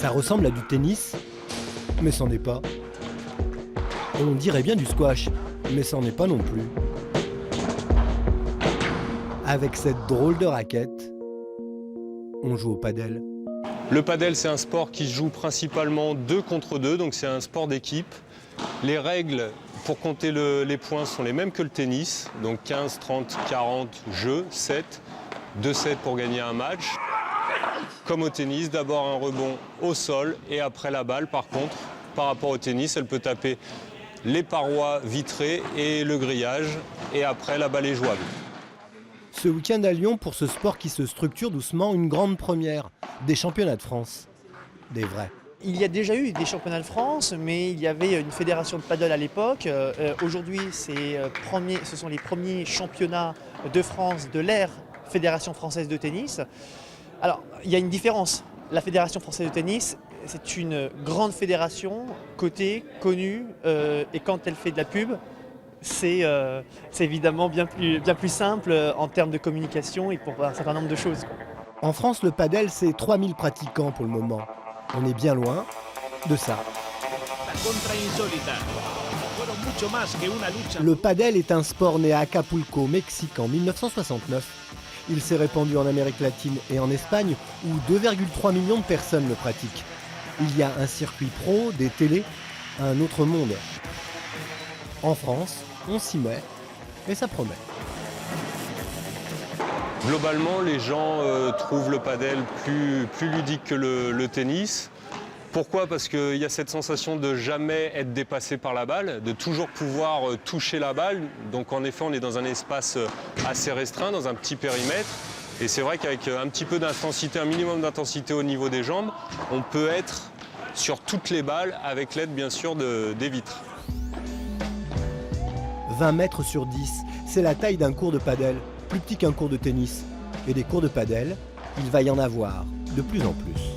Ça ressemble à du tennis, mais c'en est pas. Et on dirait bien du squash, mais c'en est pas non plus. Avec cette drôle de raquette, on joue au padel. Le padel, c'est un sport qui se joue principalement 2 contre 2, donc c'est un sport d'équipe. Les règles pour compter les points sont les mêmes que le tennis, donc 15, 30, 40 jeux, 7, 2-7 pour gagner un match. Comme au tennis, d'abord un rebond au sol et après la balle. Par contre, par rapport au tennis, elle peut taper les parois vitrées et le grillage, et après la balle est jouable. Ce week-end à Lyon, pour ce sport qui se structure doucement, une grande première, des championnats de France. Des vrais. Il y a déjà eu des championnats de France, mais il y avait une fédération de paddle à l'époque. Aujourd'hui, ce sont les premiers championnats de France de l'ère Fédération française de tennis. Alors, il y a une différence. La Fédération française de tennis, c'est une grande fédération, cotée, connue, et quand elle fait de la pub, c'est évidemment bien plus simple en termes de communication et pour un certain nombre de choses. En France, le padel, c'est 3000 pratiquants pour le moment. On est bien loin de ça. Le padel est un sport né à Acapulco, Mexique, en 1969. Il s'est répandu en Amérique latine et en Espagne, où 2,3 millions de personnes le pratiquent. Il y a un circuit pro, des télés, un autre monde. En France, on s'y met et ça promet. Globalement, les gens trouvent le padel plus ludique que le tennis. Pourquoi? Parce qu'il y a cette sensation de jamais être dépassé par la balle, de toujours pouvoir toucher la balle. Donc en effet, on est dans un espace assez restreint, dans un petit périmètre. Et c'est vrai qu'avec un petit peu d'intensité, un minimum d'intensité au niveau des jambes, on peut être sur toutes les balles avec l'aide bien sûr des vitres. 20 mètres sur 10, c'est la taille d'un court de padel, plus petit qu'un court de tennis. Et des cours de padel, il va y en avoir de plus en plus.